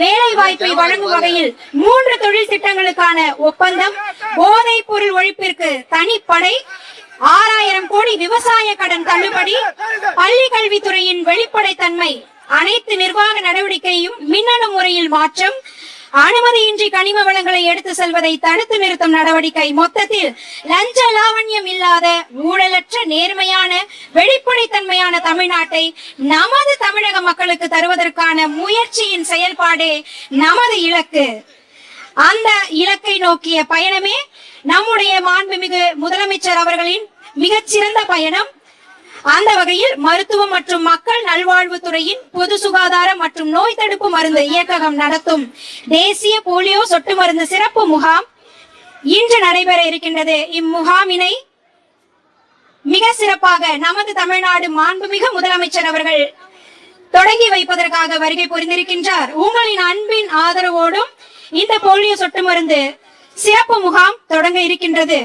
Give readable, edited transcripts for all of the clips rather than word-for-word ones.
வேலை வாய்ப்பை வழங்கும் வகையில் 3 தொழில் திட்டங்களுக்கான ஒப்பந்தம், போதைப் பொருள் ஒழிப்பிற்கு தனிப்படை, 6000 கோடி விவசாய கடன் தள்ளுபடி, பள்ளி கல்வித்துறையின் வெளிப்படைத்தன்மை, அனைத்து நிர்வாக நடவடிக்கையும் மின்னணு முறையில் மாற்றம், அனுமதியின்றி கனிம வளங்களை எடுத்து செல்வதை தடுத்து நிறுத்தும் நடவடிக்கை. மொத்தத்தில் லஞ்ச லாவண்யம் இல்லாத, ஊழலற்ற, நேர்மையான, வெளிப்படைத்தன்மையான தமிழ்நாட்டை நமது தமிழக மக்களுக்கு தருவதற்கான முயற்சியின் செயல்பாடே நமது இலக்கு. அந்த இலக்கை நோக்கிய பயணமே நம்முடைய மாண்புமிகு முதலமைச்சர் அவர்களின் மிகச்சிறந்த பயணம். அந்த வகையில் மருத்துவம் மற்றும் மக்கள் நல்வாழ்வுத்துறையின் பொது சுகாதாரம் மற்றும் நோய் தடுப்பு மருந்து இயக்ககம் நடத்தும் தேசிய போலியோ சொட்டு மருந்து சிறப்பு முகாம் இன்று நடைபெற இருக்கின்றது. இம்முகாமினை மிக சிறப்பாக நமது தமிழ்நாடு மாண்புமிகு முதலமைச்சர் அவர்கள் தொடங்கி வைப்பதற்காக வருகை புரிந்திருக்கின்றார். உங்களின் அன்பின் ஆதரவோடும் இந்த போலியோ சொட்டு மருந்து சிறப்பு முகாம் தொடங்க இருக்கின்றது.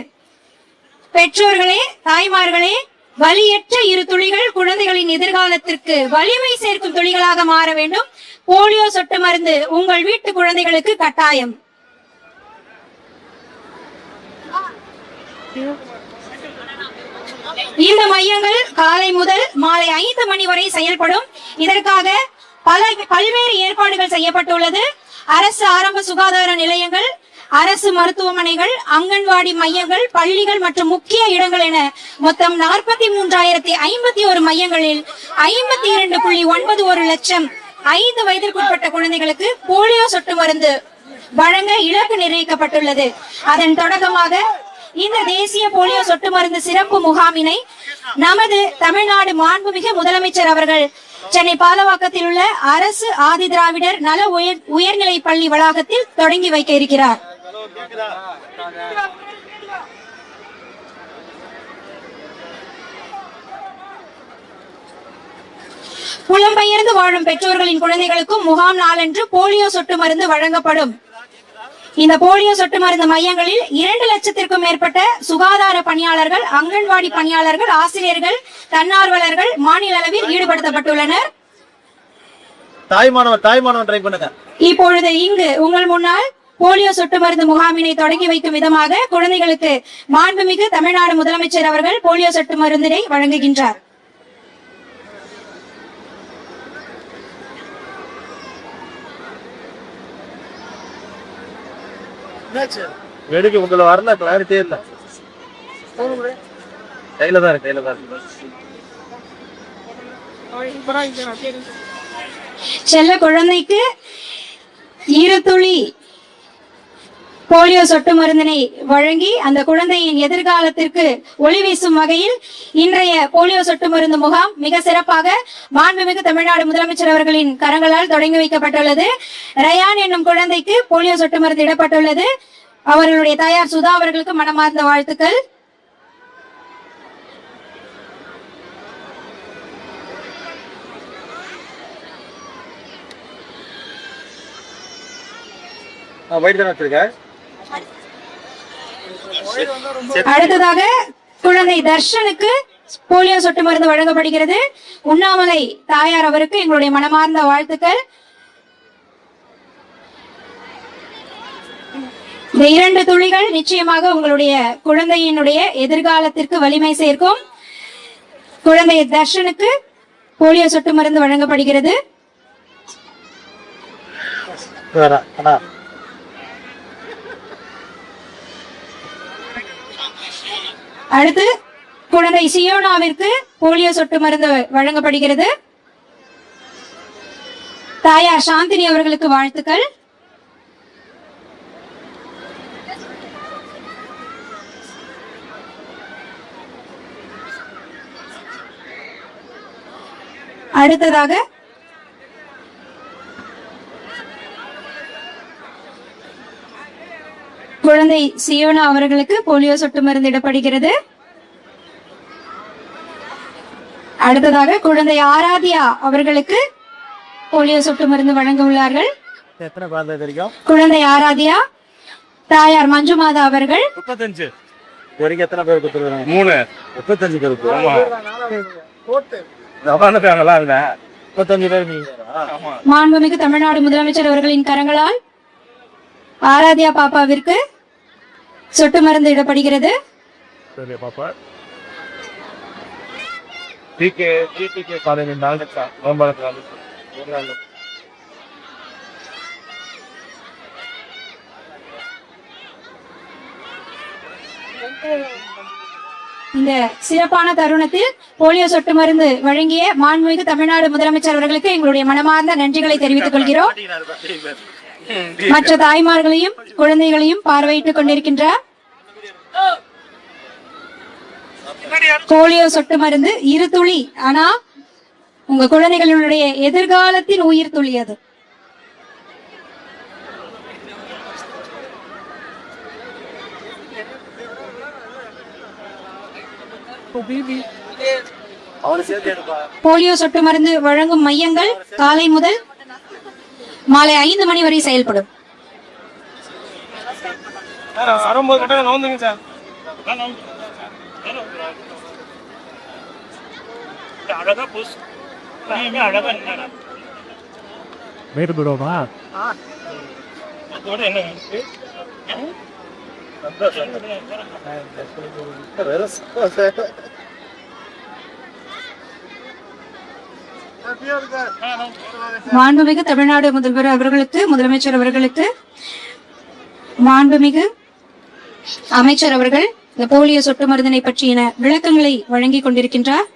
பெற்றோர்களே, தாய்மார்களே, வலியற்ற 2 துளிகள் குழந்தைகளின் எதிர்காலத்திற்கு வலிமை சேர்க்கும் துளிகளாக மாற வேண்டும். போலியோ சொட்டு மருந்து உங்கள் வீட்டு குழந்தைகளுக்கு கட்டாயம். இந்த மையங்கள் காலை முதல் மாலை 5 மணி வரை செயல்படும். இதற்காக பல்வேறு ஏற்பாடுகள் செய்யப்பட்டுள்ளது. அரசு ஆரம்ப சுகாதார நிலையங்கள், அரசு மருத்துவமனைகள், அங்கன்வாடி மையங்கள், பள்ளிகள் மற்றும் முக்கிய இடங்கள் என மொத்தம் 43,051 மையங்களில் 52.91 லட்சம் 5 வயதிற்குட்பட்ட குழந்தைகளுக்கு போலியோ சொட்டு மருந்து வழங்க இலக்கு நிர்ணயிக்கப்பட்டுள்ளது. அதன் தொடக்கமாக இந்த தேசிய போலியோ சொட்டு மருந்து சிறப்பு முகாமினை நமது தமிழ்நாடு மாண்புமிகு முதலமைச்சர் அவர்கள் சென்னை பாலவாக்கத்தில் உள்ள அரசு ஆதி திராவிடர் நல உயர்நிலை பள்ளி வளாகத்தில் தொடங்கி வைக்க இருக்கிறார். புலம்பெயர்ந்து வாழும் பெற்றோர்களின் குழந்தைகளுக்கும் முகாம் நாளன்று போலியோ சொட்டு மருந்து வழங்கப்படும். இந்த போலியோ சொட்டு மருந்து மையங்களில் 2 லட்சத்திற்கும் மேற்பட்ட சுகாதார பணியாளர்கள், அங்கன்வாடி பணியாளர்கள், ஆசிரியர்கள், தன்னார்வலர்கள் மாநில அளவில் ஈடுபடுத்தப்பட்டுள்ளனர். இப்பொழுது இங்கு உங்கள் முன்னால் போலியோ சொட்டு மருந்து முகாமினை தொடங்கி வைக்கும் விதமாக குழந்தைகளுக்கு மாண்புமிகு தமிழ்நாடு முதலமைச்சர் அவர்கள் போலியோ சொட்டு மருந்தினை வழங்குகின்றார். உங்களை வரல, கிளாரிட்டியே இல்ல. கையில தான் இருக்கு. செல்ல குழந்தைக்கு 2 துளி போலியோ சொட்டு மருந்தினை வழங்கி அந்த குழந்தையின் எதிர்காலத்திற்கு ஒளி வீசும் வகையில் இன்றைய போலியோ சொட்டு மருந்து முகாம் மிக சிறப்பாக மாண்புமிகு தமிழ்நாடு முதலமைச்சர் அவர்களின் கரங்களால் தொடங்கி வைக்கப்பட்டுள்ளது. ரயான் என்னும் குழந்தைக்கு போலியோ சொட்டு மருந்து இடப்பட்டுள்ளது. அவர்களுடைய தாயார் சுதா அவர்களுக்கு மனமார்ந்த வாழ்த்துக்கள். அடுத்ததாக குழந்தை தர்ஷனுக்கு போலியோ சொட்டு மருந்து வழங்கப்படுகிறது. உண்ணாமலை தாயார் அவருக்கு எங்களுடைய மனமார்ந்த வாழ்த்துக்கள். இந்த 2 துளிகள் நிச்சயமாக உங்களுடைய குழந்தையினுடைய எதிர்காலத்திற்கு வலிமை சேர்க்கும். குழந்தை தர்ஷனுக்கு போலியோ சொட்டு மருந்து வழங்கப்படுகிறது. அடுத்து குழந்தை சியோனாவிற்கு போலியோ சொட்டு மருந்து வழங்கப்படுகிறது. தாயார் சாந்தினி அவர்களுக்கு வாழ்த்துக்கள். அடுத்ததாக குழந்தை சியோனா அவர்களுக்கு போலியோ சொட்டு மருந்து இடப்படுகிறது. அடுத்ததாக குழந்தை ஆராத்யா அவர்களுக்கு போலியோ சொட்டு மருந்து வழங்க உள்ளார்கள். குழந்தை ஆராத்யா, தாயார் மஞ்சுமாதா அவர்கள். 35 எத்தனை பேர் கொடுத்துருக்காங்க? 3 35 பேருக்கு. 35 பேர் நீங்க. மாண்புமிகு தமிழ்நாடு முதலமைச்சர் அவர்களின் கரங்களால் ஆராத்யா பாப்பாவிற்கு சொட்டு மருந்து இடப்படுகிறது. சரி பாப்பா. டிகே காலேஜ் நாளைக்கு மேம்பாலத்தில் ஒரு நாள். இந்த சிறப்பான தருணத்தில் போலியோ சொட்டு மருந்து வழங்கிய மாண்புமிகு தமிழ்நாடு முதலமைச்சர் அவர்களுக்கு எங்களுடைய மனமார்ந்த நன்றிகளை தெரிவித்துக் கொள்கிறோம். மற்ற தாய்மார்களையும் குழந்தைகளையும் பார்வையிட்டுக் கொண்டிருக்கின்றார். போலியோ சொட்டு மருந்து 2 துளி, ஆனா உங்க குழந்தைகளுடைய எதிர்காலத்தின் உயிர் துளி அது. போலியோ சொட்டு மருந்து வழங்கும் மையங்கள் காலை முதல் மாலை 5 மணி வரை செயல்படும். மேட்டு போடுவோமா? மாண்புமிகு தமிழ்நாடு முதல்வர் அவர்களுக்கு, முதலமைச்சர் அவர்களுக்கு, மாண்புமிகு அமைச்சர் அவர்கள் இந்த போலியோ சொட்டு மருந்தினை பற்றிய விளக்கங்களை வழங்கிக் கொண்டிருக்கின்றார்.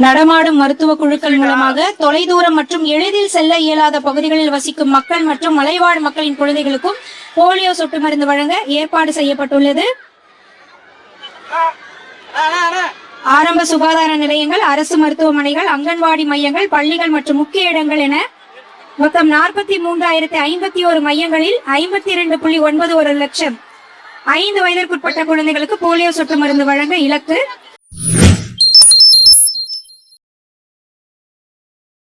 நடமாடும் மருத்துவ குழுக்கள் மூலமாக தொலைதூரம் மற்றும் எளிதில் செல்ல இயலாத பகுதிகளில் வசிக்கும் மக்கள் மற்றும் மலைவாழ் மக்களின் குழந்தைகளுக்கும் போலியோ சொட்டு மருந்து வழங்க ஏற்பாடு செய்யப்பட்டுள்ளது. ஆரம்ப சுகாதார நிலையங்கள், அரசு மருத்துவமனைகள், அங்கன்வாடி மையங்கள், பள்ளிகள் மற்றும் முக்கிய இடங்கள் என மொத்தம் 43,051 மையங்களில் 52.91 லட்சம் 5 வயதிற்குட்பட்ட குழந்தைகளுக்கு போலியோ சொட்டு மருந்து வழங்க இலக்கு.